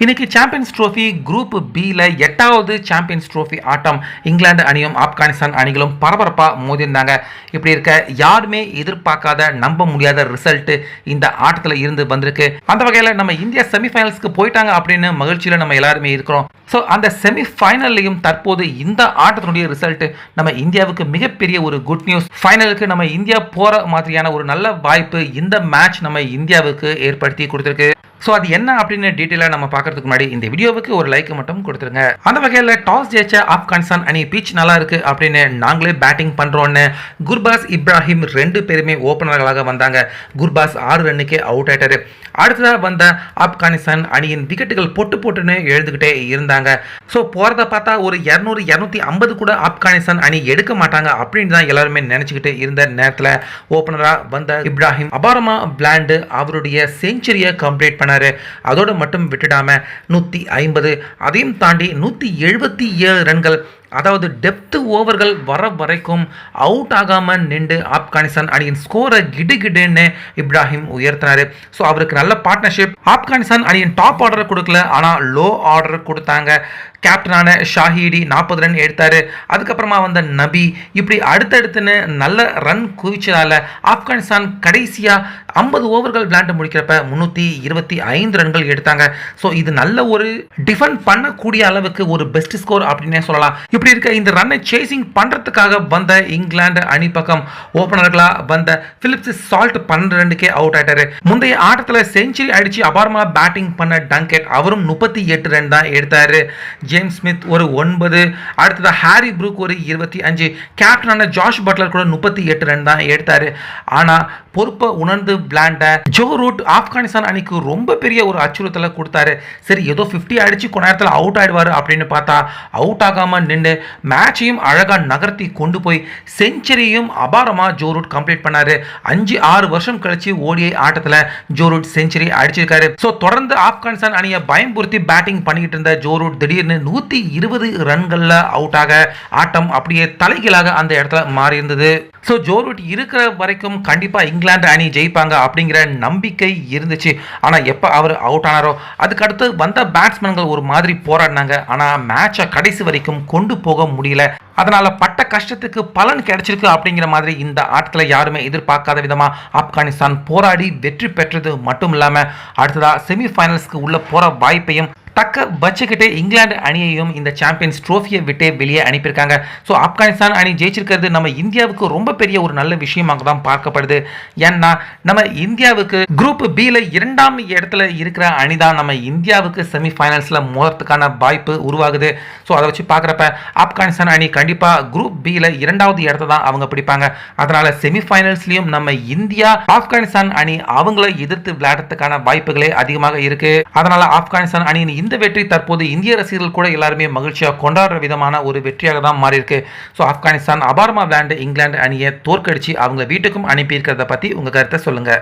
இன்னைக்கு champions trophy group பியில் 8வது சாம்பியன்ஸ் ட்ரோஃபி ஆட்டம் இங்கிலாந்து அணியும் ஆப்கானிஸ்தான் அணிகளும் பரபரப்பாக மோதியிருந்தாங்க. இப்படி இருக்க யாருமே எதிர்பார்க்காத நம்ப முடியாத ரிசல்ட் இந்த ஆட்டத்தில் இருந்து வந்திருக்கு. அந்த வகையில் நம்ம இந்தியா செமிஃபைனல்ஸ்க்கு போயிட்டாங்க அப்படின்னு மகிழ்ச்சியில் நம்ம எல்லாருமே இருக்கிறோம். ஸோ அந்த செமிஃபைனல்லையும் தற்போது இந்த ஆட்டத்தினுடைய ரிசல்ட் நம்ம இந்தியாவுக்கு மிகப்பெரிய ஒரு குட் நியூஸ். ஃபைனலுக்கு நம்ம இந்தியா போகிற மாதிரியான ஒரு நல்ல வாய்ப்பு இந்த மேட்ச் நம்ம இந்தியாவுக்கு ஏற்படுத்தி கொடுத்துருக்கு. ஸோ அது என்ன அப்படின்னு டீட்டெயிலாக நம்ம பார்க்கறதுக்கு முன்னாடி இந்த வீடியோவுக்கு ஒரு லைக் மட்டும் கொடுத்துருங்க. அந்த வகையில் டாஸ் ஜெயிச்ச ஆப்கானிஸ்தான் அணி பிச் நல்லா இருக்கு அப்படின்னு நாங்களே பேட்டிங் பண்ணுறோன்னு குர்பாஸ் இப்ராஹிம் 2 பேருமே ஓப்பனர்களாக வந்தாங்க. குர்பாஸ் 6 ரன்னுக்கே அவுட் ஆயிட்டாரு. அடுத்ததாக வந்த ஆப்கானிஸ்தான் அணியின் விக்கெட்டுகள் போட்டுன்னு எழுதுகிட்டே இருந்தாங்க. ஸோ போகிறத பார்த்தா ஒரு 200-250 கூட ஆப்கானிஸ்தான் அணி எடுக்க மாட்டாங்க அப்படின்னு தான் எல்லாருமே நினச்சிக்கிட்டு இருந்த நேரத்தில் ஓப்பனராக வந்த இப்ராஹிம் அபாரமா விளையாண்டு அவருடைய செஞ்சுரியை கம்ப்ளீட் பண்ண அதோடு மட்டும் விட்டுடாம 150 அதையும் தாண்டி 177 ரன்கள், அதாவது டெப்த் ஓவர்கள் வர வரைக்கும் அவுட் ஆகாம நின்று ஆப்கானிஸ்தான் அணியின் ஸ்கோரை கிடுகிடுன்னு இப்ராஹிம் உயர்த்தினாரு. ஸோ அவருக்கு நல்ல பார்ட்னர்ஷிப். ஆப்கானிஸ்தான் அணியின் டாப் ஆர்டர் கொடுக்கல, ஆனால் லோ ஆர்டர் கொடுத்தாங்க. கேப்டனான ஷாஹிடி 40 ரன் எடுத்தாரு. அதுக்கப்புறமா வந்த நபி இப்படி அடுத்தடுத்துன்னு நல்ல ரன் குவிச்சதால ஆப்கானிஸ்தான் கடைசியாக 50 ஓவர்கள் விளையாண்டு முடிக்கிறப்ப 325 ரன்கள் எடுத்தாங்க. ஸோ இது நல்ல ஒரு டிஃபெண்ட் பண்ணக்கூடிய அளவுக்கு ஒரு பெஸ்ட் ஸ்கோர் அப்படின்னே சொல்லலாம். இப்படி இருக்க இந்த ரன்னை சேசிங் பண்றதுக்காக வந்த இங்கிலாந்து அணி பக்கம் ஓபனர்களா வந்த பிலிப்ஸ் சால்ட் 12 ரன்னுக்கே அவுட் ஆயிட்டாரு. முந்தைய ஆட்டத்தில் செஞ்சுரி அடிச்சு அபாரமா பேட்டிங் பண்ண டங்கெட் அவரும் 38 ரன் தான் எடுத்தாரு. ஜேம்ஸ் ஸ்மித் ஒரு 9, அடுத்தது ஹாரி ப்ரூக் ஒரு 25, கேப்டனான ஜாஷ் பட்லர் கூட 38 ரன் தான் எடுத்தாரு. ஆனா பொறுப்பை உணர்ந்து விளையாண்ட ஜோ ரூட் ஆப்கானிஸ்தான் அணிக்கு ரொம்ப பெரிய ஒரு அச்சுறுத்தலை கொடுத்தாரு. சரி ஏதோ 50 அடிச்சு கொஞ்ச நேரத்தில் அவுட் ஆயிடுவாரு அப்படின்னு பார்த்தா அவுட் ஆகாம நின்று மேட்சையும் அழகா நகர்த்தி கொண்டு போய் செஞ்சுரியையும் அபாரமா ஜோ ரூட் கம்ப்ளீட் பண்ணாரு. 5-6 வருஷம் கழிச்சு ஓடிஐ ஆட்டத்தில் ஜோ ரூட் செஞ்சுரி அடிச்சிருக்காரு. ஸோ தொடர்ந்து ஆப்கானிஸ்தான் அணியை பயம்புறுத்தி பேட்டிங் பண்ணிக்கிட்டு இருந்த ஜோ ரூட் திடீர்னு 120 ரன்கள்ல அவுட் ஆக ஆட்டம் அப்படியே தலைகீழாக அந்த இடத்துல மாறி இருந்தது. ஸோ ஜோ ரூட் இருக்கிற வரைக்கும் கண்டிப்பா இங்கிலாந்து அணி ஜெயிப்பாங்க அப்படிங்கிற நம்பிக்கை இருந்துச்சு. ஆனால் எப்போ அவர் அவுட் ஆனாரோ அதுக்கடுத்து வந்த பேட்ஸ்மேன்கள் ஒரு மாதிரி போராடினாங்க. ஆனால் மேட்சை கடைசி வரைக்கும் கொண்டு போக முடியல. அதனால பட்ட கஷ்டத்துக்கு பலன் கிடைச்சிருக்கு அப்படிங்கிற மாதிரி இந்த ஆட்டத்தில் யாருமே எதிர்பார்க்காத விதமா ஆப்கானிஸ்தான் போராடி வெற்றி பெற்றது மட்டும் இல்லாமல் அடுத்ததா செமிஃபைனல்ஸ்க்கு உள்ள போற வாய்ப்பையும் தக்க வச்சுக்கிட்டே இங்கிலாந்து அணியையும் இந்த சாம்பியன்ஸ் ட்ரோஃபியை விட்டே வெளியே அனுப்பியிருக்காங்க. ஸோ ஆப்கானிஸ்தான் அணி ஜெயிச்சிருக்கிறது நம்ம இந்தியாவுக்கு ரொம்ப பெரிய ஒரு நல்ல விஷயமாக தான் பார்க்கப்படுது. ஏன்னா நம்ம இந்தியாவுக்கு குரூப் பியில் 2ஆம் இடத்துல இருக்கிற அணி தான் நம்ம இந்தியாவுக்கு செமிஃபைனல்ஸில் மோதுறதுக்கான வாய்ப்பு உருவாகுது. ஸோ அதை வச்சு பார்க்குறப்ப ஆப்கானிஸ்தான் அணி கண்டிப்பாக குரூப் பியில் 2வது இடத்த தான் அவங்க பிடிப்பாங்க. அதனால செமிஃபைனல்ஸ்லையும் நம்ம இந்தியா ஆப்கானிஸ்தான் அணி அவங்கள எதிர்த்து விளையாடுறதுக்கான வாய்ப்புகளே அதிகமாக இருக்கு. அதனால ஆப்கானிஸ்தான் அணியின் இந்த வெற்றி தற்போது இந்திய ரசிகர்கள் கூட எல்லாருமே மகிழ்ச்சியாக கொண்டாடுற விதமான ஒரு வெற்றியாக தான் மாறி இருக்கு. ஸோ ஆப்கானிஸ்தான் அபாரமா விளையாண்டு இங்கிலாந்து அணியை தோற்கடிச்சு அவங்க வீட்டுக்கும் அனுப்பி இருக்கிறத பத்தி உங்க கருத்தை சொல்லுங்க.